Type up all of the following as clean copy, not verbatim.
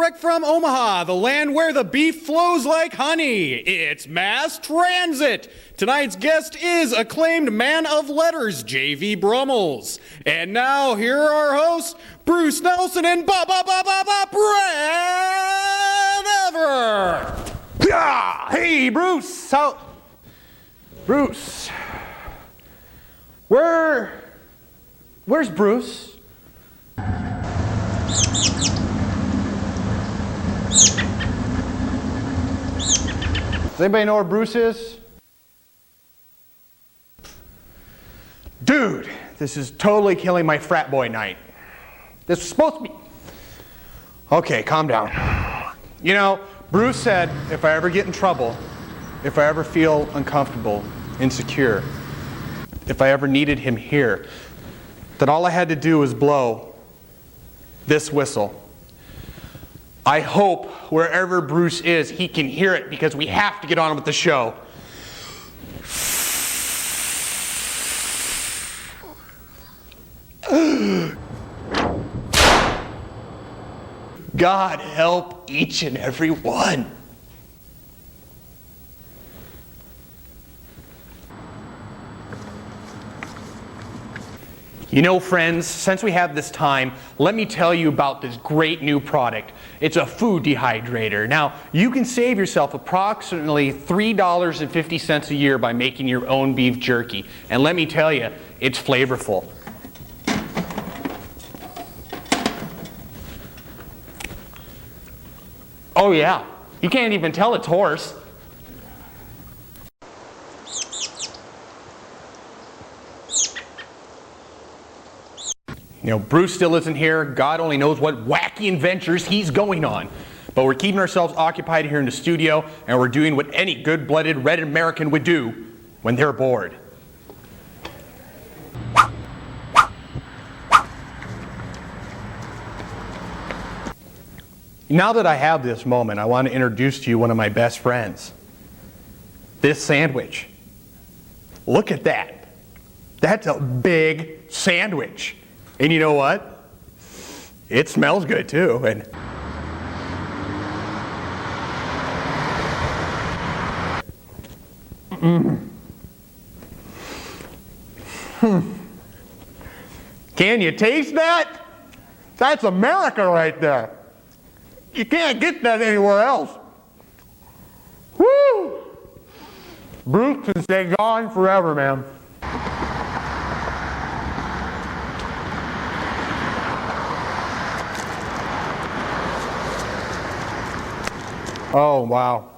direct from Omaha, the land where the beef flows like honey. It's Mass Transit. Tonight's guest is acclaimed man of letters, JV Brummels. And now, here are our hosts, Bruce Nelson and Brad Ever. Yeah! Hey, Bruce! Bruce? Where's Bruce? Does anybody know where Bruce is? Dude, this is totally killing my frat boy night. This was supposed to be... Okay, calm down. You know, Bruce said if I ever get in trouble, if I ever feel uncomfortable, insecure, if I ever needed him here, that all I had to do was blow this whistle. I hope wherever Bruce is, he can hear it because we have to get on with the show. God help each and every one. You know, friends, since we have this time, let me tell you about this great new product. It's a food dehydrator. Now, you can save yourself approximately $3.50 a year by making your own beef jerky. And let me tell you, it's flavorful. Oh yeah, you can't even tell it's horse. You know, Bruce still isn't here. God only knows what wacky adventures he's going on. But we're keeping ourselves occupied here in the studio, and we're doing what any good-blooded red American would do when they're bored. Now that I have this moment, I want to introduce to you one of my best friends. This sandwich. Look at that. That's a big sandwich. And you know what? It smells good too. And Can you taste that? That's America right there. You can't get that anywhere else. Woo! Bruce can stay gone forever, man. Oh, wow.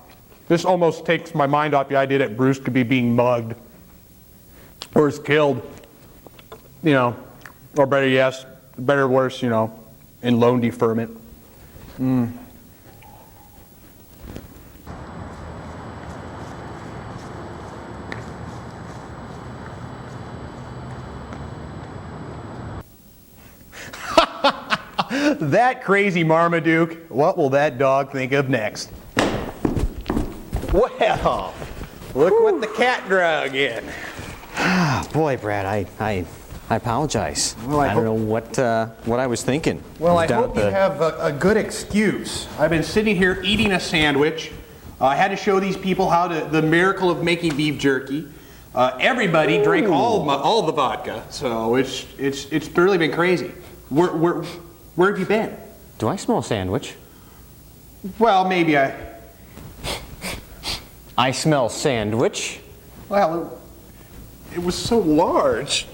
This almost takes my mind off the idea that Bruce could be being mugged or is killed, you know, or better or worse, you know, in loan deferment. That crazy Marmaduke, what will that dog think of next? Well, look what the cat drug in. Boy, Brad, I apologize. Well, I don't know what I was thinking. Well, I hope you have a good excuse. I've been sitting here eating a sandwich. I had to show these people how the miracle of making beef jerky. Everybody drank all the vodka, so it's really been crazy. Where have you been? Do I smell a sandwich? Well, maybe I smell sandwich. Well, it was so large.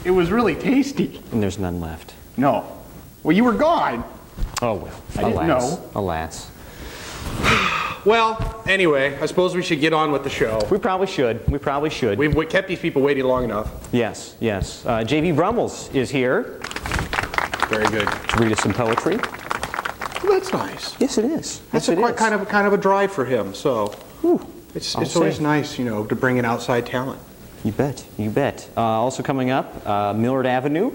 It was really tasty. And there's none left. No. Well, you were gone. Oh well. I didn't know. Alas. Well, anyway, I suppose we should get on with the show. We probably should. We've kept these people waiting long enough. Yes. JV Brummels is here. Very good. To read us some poetry. Well, that's nice. Yes, it is. That's kind of a drive for him. So it's always nice, you know, to bring in outside talent. You bet. Also coming up, Millard Avenue.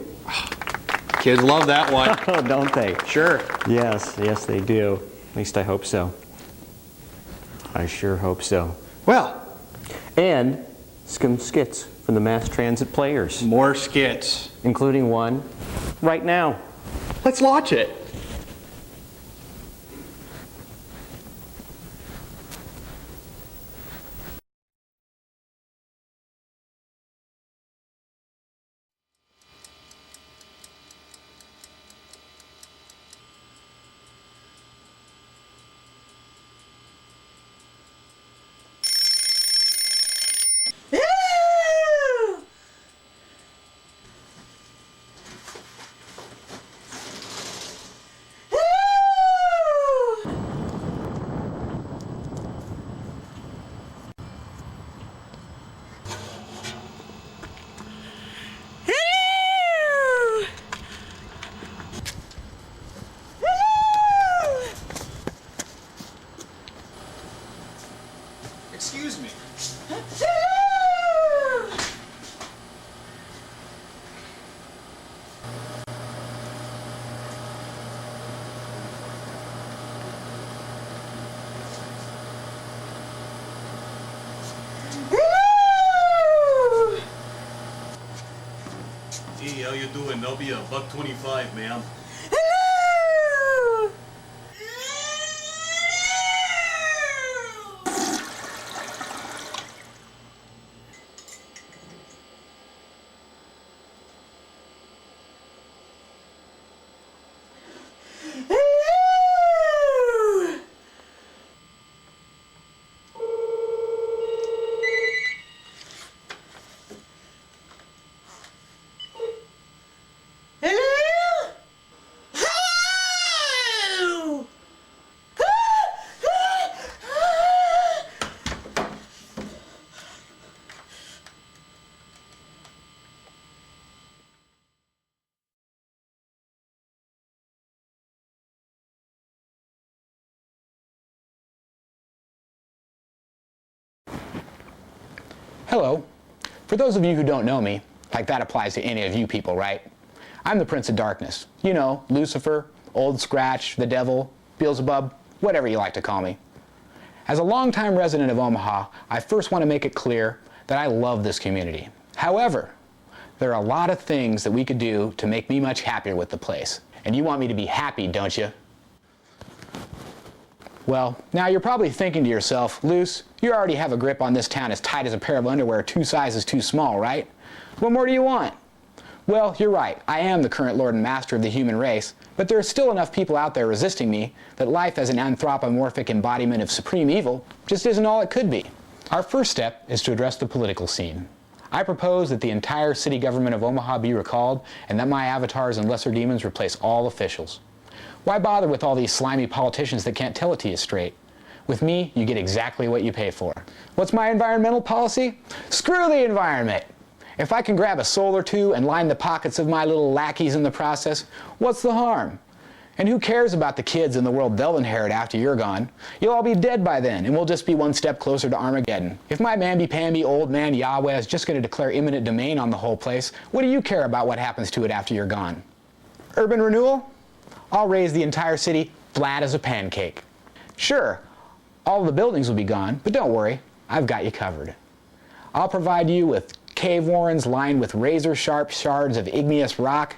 Kids love that one. Oh, don't they? Sure. Yes, they do. At least I hope so. I sure hope so. Well. And some skits from the Mass Transit Players. More skits. Including one right now. Let's launch it. Hey, how you doing? That'll be $1.25, ma'am. Hello! Hello! Hello? Hello? Hello. For those of you who don't know me, like that applies to any of you people, right? I'm the Prince of Darkness. You know, Lucifer, Old Scratch, the Devil, Beelzebub, whatever you like to call me. As a longtime resident of Omaha, I first want to make it clear that I love this community. However, there are a lot of things that we could do to make me much happier with the place. And you want me to be happy, don't you? Well, now you're probably thinking to yourself, Luce, you already have a grip on this town as tight as a pair of underwear 2 sizes too small, right? What more do you want? Well, you're right, I am the current lord and master of the human race, but there are still enough people out there resisting me that life as an anthropomorphic embodiment of supreme evil just isn't all it could be. Our first step is to address the political scene. I propose that the entire city government of Omaha be recalled and that my avatars and lesser demons replace all officials. Why bother with all these slimy politicians that can't tell it to you straight? With me, you get exactly what you pay for. What's my environmental policy? Screw the environment! If I can grab a soul or two and line the pockets of my little lackeys in the process, what's the harm? And who cares about the kids in the world they'll inherit after you're gone? You'll all be dead by then, and we'll just be one step closer to Armageddon. If my mamby-pamby old man Yahweh is just going to declare eminent domain on the whole place, what do you care about what happens to it after you're gone? Urban renewal? I'll raise the entire city flat as a pancake. Sure, all the buildings will be gone, but don't worry, I've got you covered. I'll provide you with cave warrens lined with razor-sharp shards of igneous rock.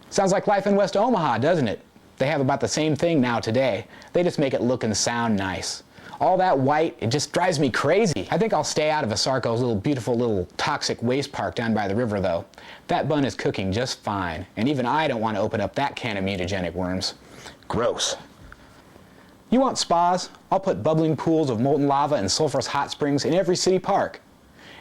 Sounds like life in West Omaha, doesn't it? They have about the same thing now today. They just make it look and sound nice. All that white, it just drives me crazy. I think I'll stay out of Asarco's beautiful little toxic waste park down by the river, though. That bun is cooking just fine, and even I don't want to open up that can of mutagenic worms. Gross. You want spas? I'll put bubbling pools of molten lava and sulfurous hot springs in every city park.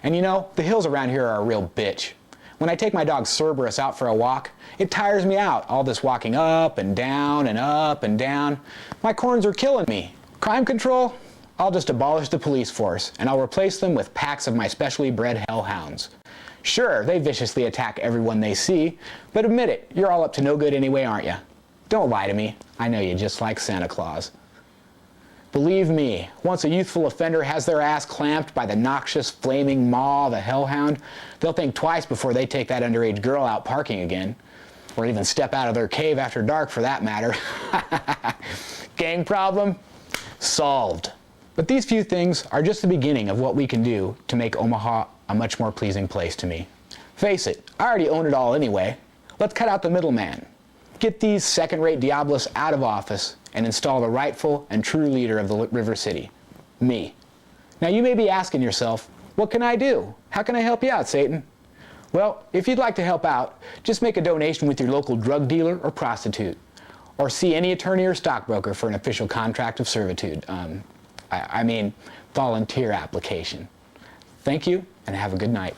And you know, the hills around here are a real bitch. When I take my dog Cerberus out for a walk, it tires me out, all this walking up and down and up and down. My corns are killing me. Crime control? I'll just abolish the police force, and I'll replace them with packs of my specially bred hellhounds. Sure, they viciously attack everyone they see, but admit it, you're all up to no good anyway, aren't you? Don't lie to me. I know you just like Santa Claus. Believe me, once a youthful offender has their ass clamped by the noxious, flaming maw of a hellhound, they'll think twice before they take that underage girl out parking again. Or even step out of their cave after dark, for that matter. Gang problem? Solved. But these few things are just the beginning of what we can do to make Omaha a much more pleasing place to me. Face it, I already own it all anyway. Let's cut out the middleman. Get these second-rate Diablos out of office and install the rightful and true leader of the River City, me. Now you may be asking yourself, what can I do? How can I help you out, Satan? Well, if you'd like to help out, just make a donation with your local drug dealer or prostitute, or see any attorney or stockbroker for an official contract of servitude. I mean, volunteer application. Thank you, and have a good night.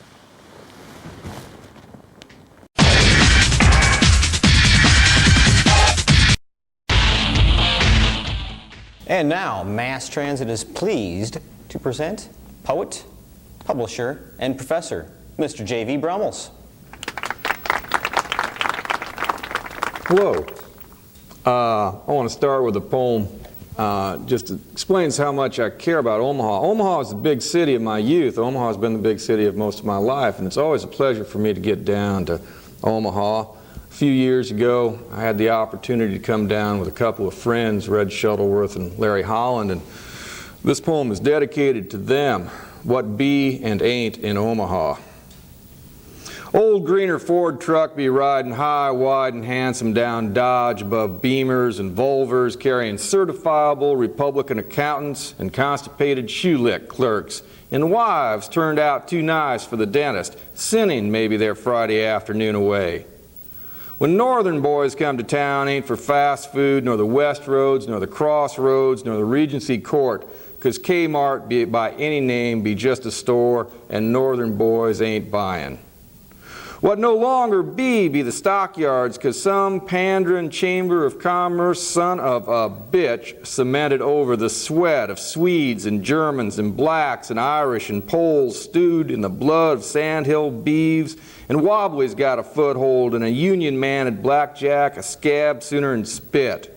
And now, Mass Transit is pleased to present poet, publisher, and professor, Mr. JV Brummels. Hello. I want to start with a poem just explains how much I care about Omaha. Omaha is the big city of my youth. Omaha has been the big city of most of my life, and it's always a pleasure for me to get down to Omaha. A few years ago, I had the opportunity to come down with a couple of friends, Red Shuttleworth and Larry Holland, and this poem is dedicated to them, what be and ain't in Omaha. Old greener Ford truck be riding high, wide, and handsome down Dodge above Beamers and Volvers, carrying certifiable Republican accountants and constipated shoe-lick clerks, and wives turned out too nice for the dentist, sinning maybe their Friday afternoon away. When northern boys come to town, ain't for fast food, nor the West Roads, nor the Crossroads, nor the Regency Court, 'cause Kmart, be it by any name, be just a store, and northern boys ain't buying. What no longer be the stockyards, 'cause some pandering chamber of commerce son of a bitch cemented over the sweat of Swedes and Germans and blacks and Irish and Poles stewed in the blood of sandhill beeves, and Wobbly's got a foothold, and a union man at blackjack a scab sooner than spit.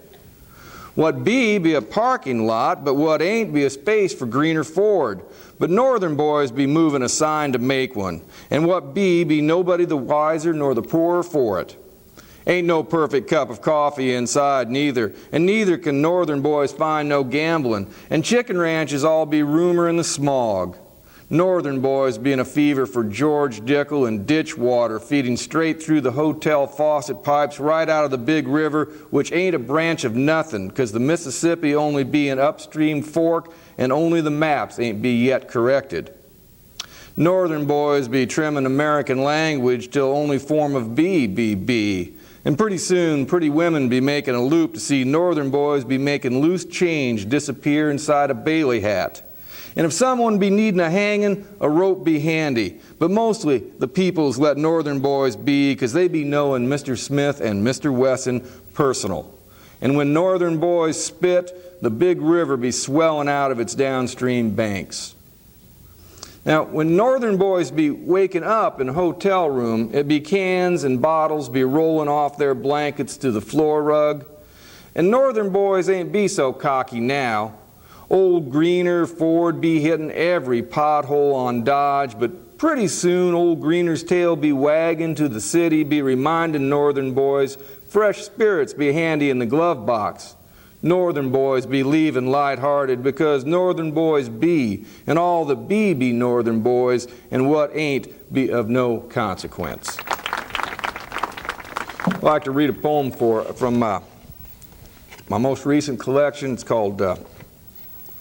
What be a parking lot, but what ain't be a space for greener Ford. But northern boys be moving a sign to make one, and what be nobody the wiser nor the poorer for it. Ain't no perfect cup of coffee inside neither, and neither can northern boys find no gambling, and chicken ranches all be rumor in the smog. Northern boys be in a fever for George Dickel and ditch water feeding straight through the hotel faucet pipes right out of the big river, which ain't a branch of nothing, 'cause the Mississippi only be an upstream fork, and only the maps ain't be yet corrected. Northern boys be trimming American language till only form of be, and pretty soon pretty women be making a loop to see northern boys be making loose change disappear inside a Bailey hat. And if someone be needing a hanging, a rope be handy. But mostly the peoples let northern boys be, 'cause they be knowing Mr. Smith and Mr. Wesson personal. And when northern boys spit, the big river be swelling out of its downstream banks. Now, when northern boys be waking up in a hotel room, it be cans and bottles be rolling off their blankets to the floor rug. And northern boys ain't be so cocky now. Old greener Ford be hitting every pothole on Dodge, but pretty soon old greener's tail be wagging to the city, be reminding northern boys fresh spirits be handy in the glove box. Northern boys be leaving light-hearted, because northern boys be, and all that be northern boys, and what ain't be of no consequence. I'd like to read a poem from my most recent collection. It's called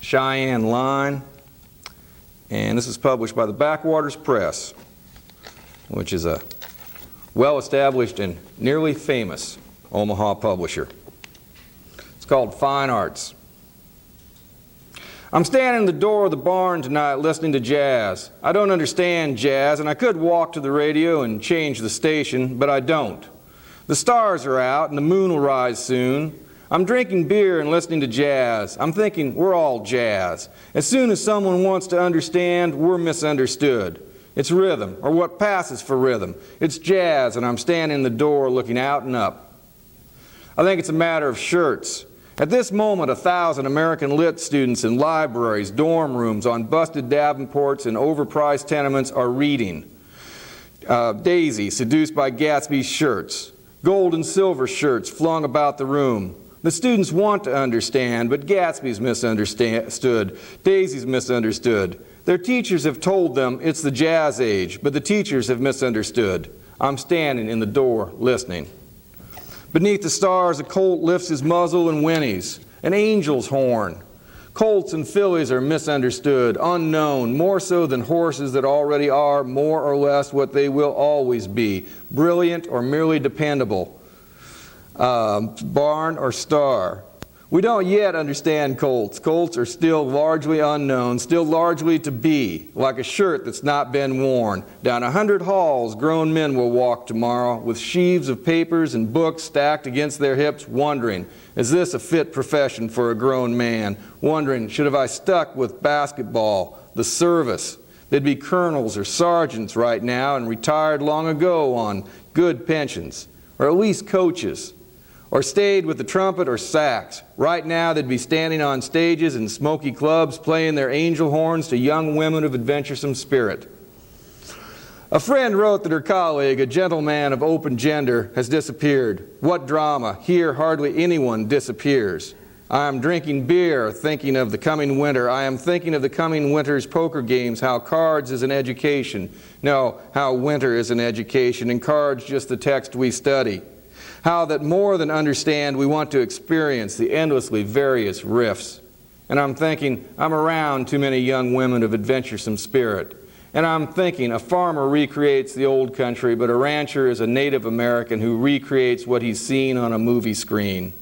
Cheyenne Line, and this is published by the Backwaters Press, which is a well-established and nearly famous Omaha publisher. It's called Fine Arts. I'm standing in the door of the barn tonight listening to jazz. I don't understand jazz, and I could walk to the radio and change the station, but I don't. The stars are out and the moon will rise soon. I'm drinking beer and listening to jazz. I'm thinking we're all jazz. As soon as someone wants to understand, we're misunderstood. It's rhythm, or what passes for rhythm. It's jazz, and I'm standing in the door looking out and up. I think it's a matter of shirts. At this moment, 1,000 American lit students in libraries, dorm rooms, on busted Davenports and overpriced tenements are reading. Daisy, seduced by Gatsby's shirts. Gold and silver shirts flung about the room. The students want to understand, but Gatsby's misunderstood. Daisy's misunderstood. Their teachers have told them it's the jazz age, but the teachers have misunderstood. I'm standing in the door listening. Beneath the stars, a colt lifts his muzzle and whinnies, an angel's horn. Colts and fillies are misunderstood, unknown, more so than horses that already are more or less what they will always be, brilliant or merely dependable. Barn or star. We don't yet understand colts. Colts are still largely unknown, still largely to be, like a shirt that's not been worn. Down 100 halls, grown men will walk tomorrow with sheaves of papers and books stacked against their hips, wondering, is this a fit profession for a grown man? Wondering, should have I stuck with basketball, the service? They'd be colonels or sergeants right now and retired long ago on good pensions, or at least coaches. Or stayed with the trumpet or sax. Right now they'd be standing on stages in smoky clubs playing their angel horns to young women of adventuresome spirit. A friend wrote that her colleague, a gentleman of open gender, has disappeared. What drama? Here hardly anyone disappears. I am drinking beer, thinking of the coming winter. I am thinking of the coming winter's poker games, how cards is an education. No, how winter is an education, and cards just the text we study. How that more than understand, we want to experience the endlessly various rifts. And I'm thinking, I'm around too many young women of adventuresome spirit. And I'm thinking, a farmer recreates the old country, but a rancher is a Native American who recreates what he's seen on a movie screen.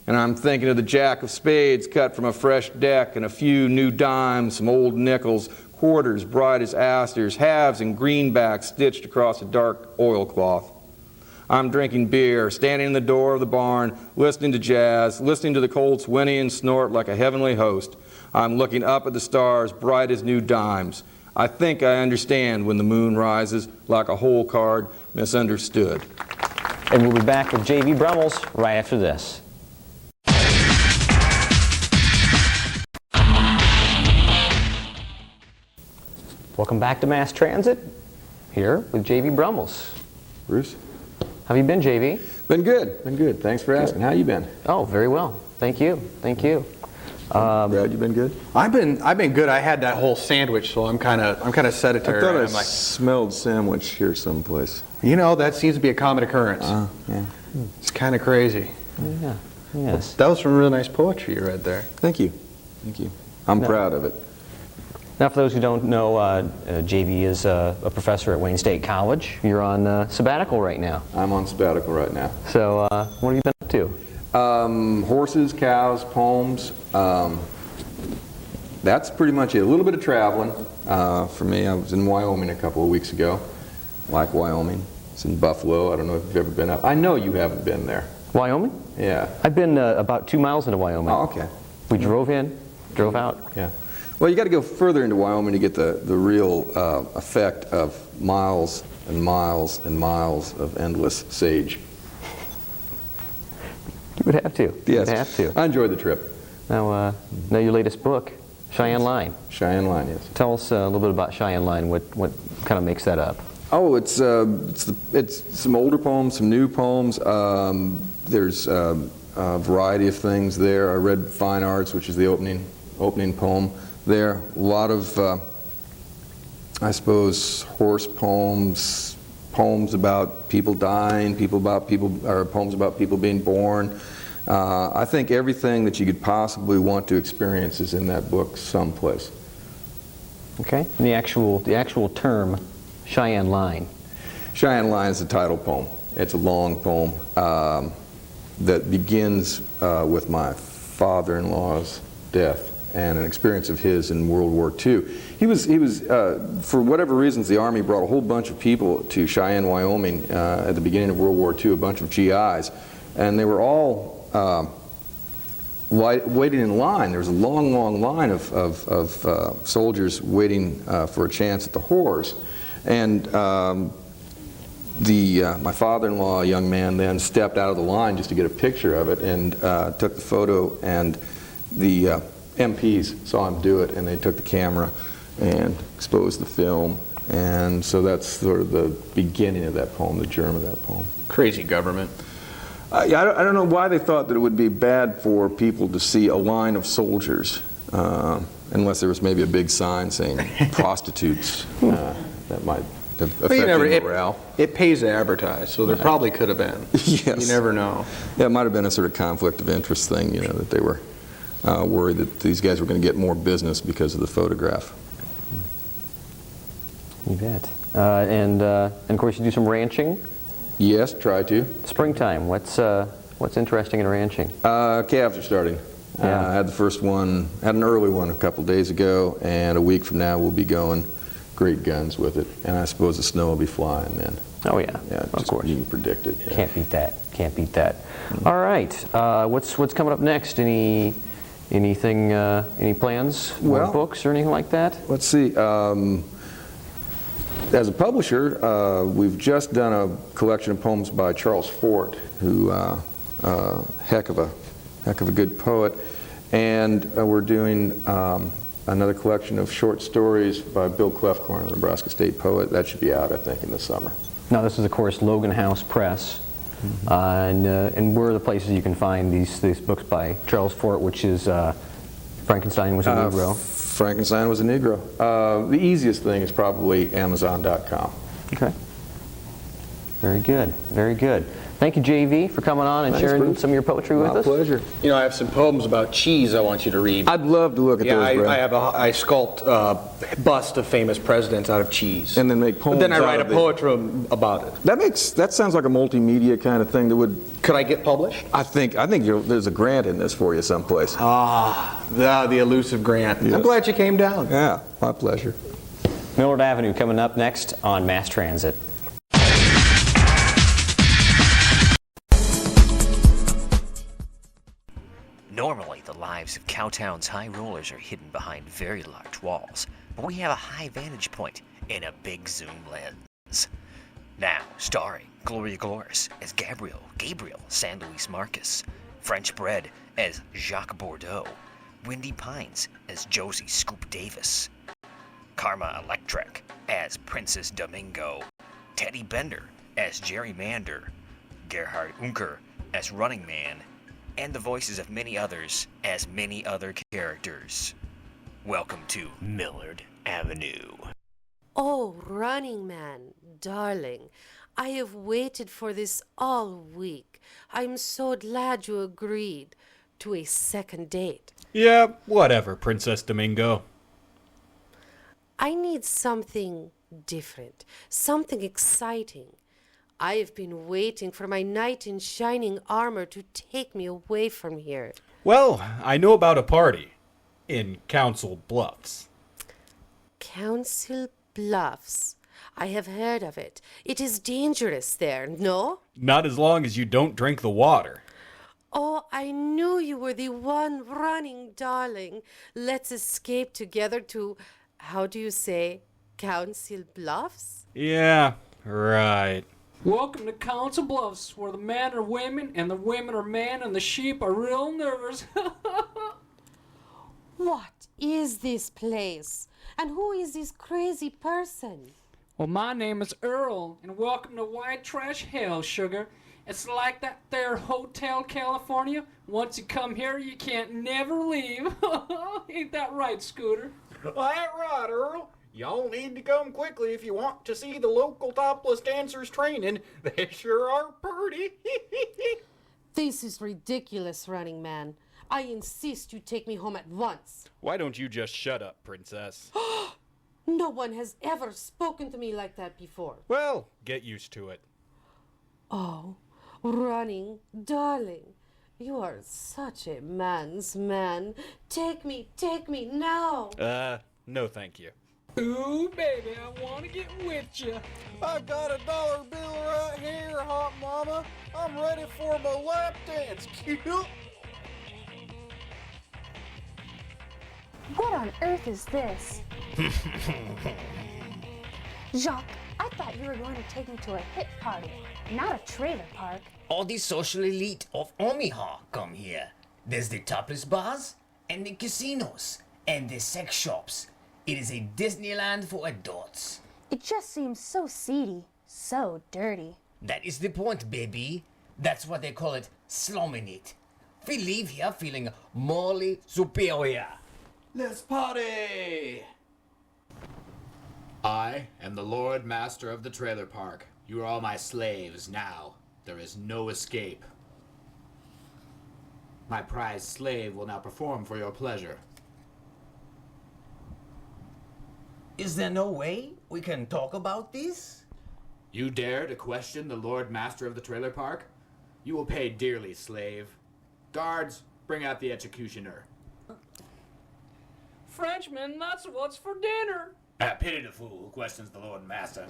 And I'm thinking of the jack of spades cut from a fresh deck, and a few new dimes, some old nickels, quarters bright as asters, halves and greenbacks stitched across a dark oilcloth. I'm drinking beer, standing in the door of the barn, listening to jazz, listening to the colts whinny and snort like a heavenly host. I'm looking up at the stars, bright as new dimes. I think I understand when the moon rises, like a hole card misunderstood. And we'll be back with JV Brummels right after this. Welcome back to Mass Transit, here with JV Brummels. Bruce? How have you been, JV? Been good. Been good. Thanks for asking. How you been? Oh, very well. Thank you. Thank you. Brad, you been good? I've been good. I had that whole sandwich, so I'm kind of sedentary. I thought I I'm like, smelled sandwich here someplace. you know, that seems to be a common occurrence. Yeah. It's kind of crazy. Yeah. Yes. That was some really nice poetry you read there. Thank you. Thank you. I'm proud of it. Now, for those who don't know, JV is a professor at Wayne State College. You're on sabbatical right now. I'm on sabbatical right now. So, what have you been up to? Horses, cows, poems. That's pretty much it. A little bit of traveling for me. I was in Wyoming a couple of weeks ago. Like Wyoming. It's in Buffalo. I don't know if you've ever been up. I know you haven't been there. Wyoming? Yeah. I've been about 2 miles into Wyoming. Oh, okay. We drove in, drove out. Yeah. Well, you got to go further into Wyoming to get the real effect of miles and miles and miles of endless sage. You would have to. You Yes. would have to. I enjoyed the trip. Now your latest book, Cheyenne Line. Cheyenne Line, yes. Tell us a little bit about Cheyenne Line. What kind of makes that up? Oh, it's some older poems, some new poems. There's a variety of things there. I read Fine Arts, which is the opening poem there. A lot of, I suppose, horse poems, poems about people dying, poems about people being born. I think everything that you could possibly want to experience is in that book someplace. Okay. And the actual term, Cheyenne Line. Cheyenne Line is the title poem. It's a long poem that begins with my father-in-law's death and an experience of his in World War II. He was for whatever reasons, the Army brought a whole bunch of people to Cheyenne, Wyoming at the beginning of World War II, a bunch of GIs, and they were all waiting in line. There was a long, long line of soldiers waiting for a chance at the horse. And my father-in-law, a young man, then stepped out of the line just to get a picture of it and took the photo, and the MPs saw him do it, and they took the camera and exposed the film. And so that's sort of the beginning of that poem, the germ of that poem. Crazy government. I don't know why they thought that it would be bad for people to see a line of soldiers, unless there was maybe a big sign saying prostitutes. That might have affected morale. It pays to advertise, so there probably could have been. Yes. You never know. Yeah, it might have been a sort of conflict of interest thing, you know, that they were worried that these guys were going to get more business because of the photograph. You bet. And of course, you do some ranching. Yes, try to. Springtime. What's interesting in ranching? Calves are starting. Yeah. I had the first one, had an early one a couple days ago, and a week from now we'll be going great guns with it. And I suppose the snow will be flying then. Oh yeah, Yeah, of just course. you can predict it. Yeah. Can't beat that. Can't beat that. All right. What's coming up next? Any plans? More Well, books or anything like that? Let's see. As a publisher, we've just done a collection of poems by Charles Fort, who heck of a good poet, and we're doing another collection of short stories by Bill Clefcorn, the Nebraska State poet. That should be out, I think, in the summer. Now, this is, of course, Logan House Press. And where are the places you can find these books by Charles Fort, which is Frankenstein Was a Negro? Frankenstein Was a Negro. The easiest thing is probably Amazon.com. Okay. Very good. Very good. Thank you, JV, for coming on and sharing Bruce. some of your poetry with My us. pleasure. You know, I have some poems about cheese I want you to read. I'd love to look at those, Brad. I sculpt busts of famous presidents out of cheese. And then make poems But then I out write a of it. poetry about it. That sounds like a multimedia kind of thing that would. Could I get published? I think there's a grant in this for you someplace. The elusive grant. Yes. I'm glad you came down. Yeah, my pleasure. Millard Avenue coming up next on Mass Transit. Normally, the lives of Cowtown's high rollers are hidden behind very large walls, but we have a high vantage point in a big zoom lens. Now, starring Gloria Glorious as Gabriel San Luis Marcus, French Bread as Jacques Bordeaux, Wendy Pines as Josie Scoop Davis, Karma Electric as Princess Domingo, Teddy Bender as Jerry Mander, Gerhard Unker as Running Man, and the voices of many others as many other characters. Welcome to Millard Avenue. Oh, Running Man, darling, I have waited for this all week. I'm so glad you agreed to a second date. Yeah, whatever, Princess Domingo. I need something different, something exciting. I have been waiting for my knight in shining armor to take me away from here. Well, I know about a party in Council Bluffs. Council Bluffs. I have heard of it. It is dangerous there, no? Not as long as you don't drink the water. Oh, I knew you were the one running, darling. Let's escape together to, how do you say, Council Bluffs? Yeah, right. Welcome to Council Bluffs, where the men are women and the women are men and the sheep are real nervous. What is this place? And who is this crazy person? Well, my name is Earl, and welcome to White Trash Hell, sugar. It's like that there Hotel California. Once you come here, you can't never leave. Ain't that right, Scooter? That's right, Earl. Y'all need to come quickly if you want to see the local topless dancers training. They sure are pretty. This is ridiculous, Running Man. I insist you take me home at once. Why don't you just shut up, Princess? No one has ever spoken to me like that before. Well, get used to it. Oh, Running, darling, you are such a man's man. Take me now. No thank you. Ooh, baby, I want to get with you. I got a dollar bill right here, hot mama. I'm ready for my lap dance. Cute. What on earth is this? Jacques, I thought you were going to take me to a hit party, not a trailer park. All the social elite of Omaha come here. There's the topless bars, and the casinos, and the sex shops. It is a Disneyland for adults. It just seems so seedy, so dirty. That is the point, baby. That's what they call it, slumming it. We leave here feeling morally superior. Let's party! I am the Lord Master of the trailer park. You are all my slaves now. There is no escape. My prized slave will now perform for your pleasure. Is there no way we can talk about this? You dare to question the Lord Master of the trailer park? You will pay dearly, slave. Guards, bring out the executioner. Frenchman, that's what's for dinner. I pity the fool who questions the Lord Master.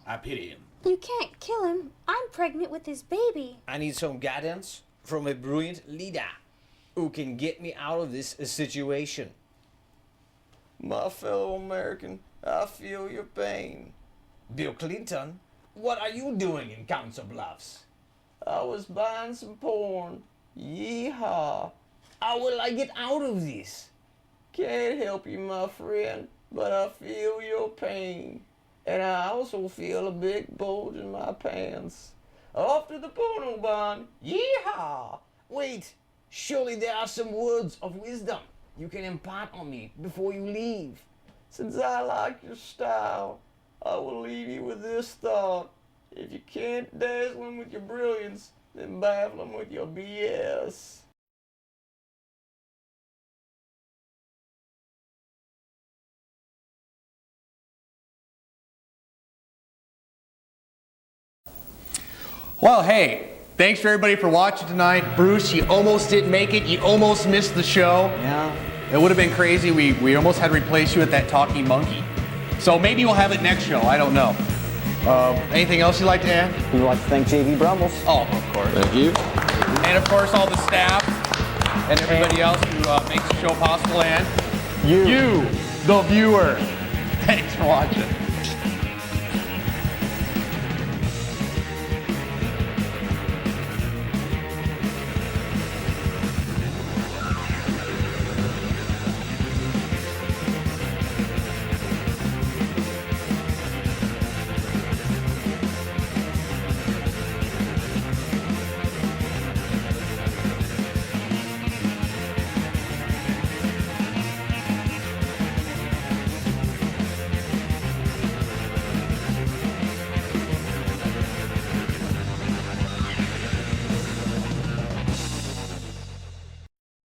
I pity him. You can't kill him. I'm pregnant with his baby. I need some guidance from a brilliant leader who can get me out of this situation. My fellow American, I feel your pain. Bill Clinton, what are you doing in Council Bluffs? I was buying some porn. Yeehaw. How will I get out of this? Can't help you, my friend, but I feel your pain. And I also feel a big bulge in my pants. Off to the Pono Barn. Yeehaw! Wait, surely there are some words of wisdom you can impart on me before you leave. Since I like your style, I will leave you with this thought. If you can't dazzle them with your brilliance, then baffle them with your BS. Well, hey, thanks for everybody for watching tonight. Bruce, you almost didn't make it. You almost missed the show. Yeah. It would have been crazy. We almost had to replace you with that talking monkey. So maybe we'll have it next show. I don't know. Anything else you'd like to add? We'd like to thank JV Brummels. Oh, of course. Thank you. And of course, all the staff and everybody else who makes the show possible. And you, the viewer. Thanks for watching.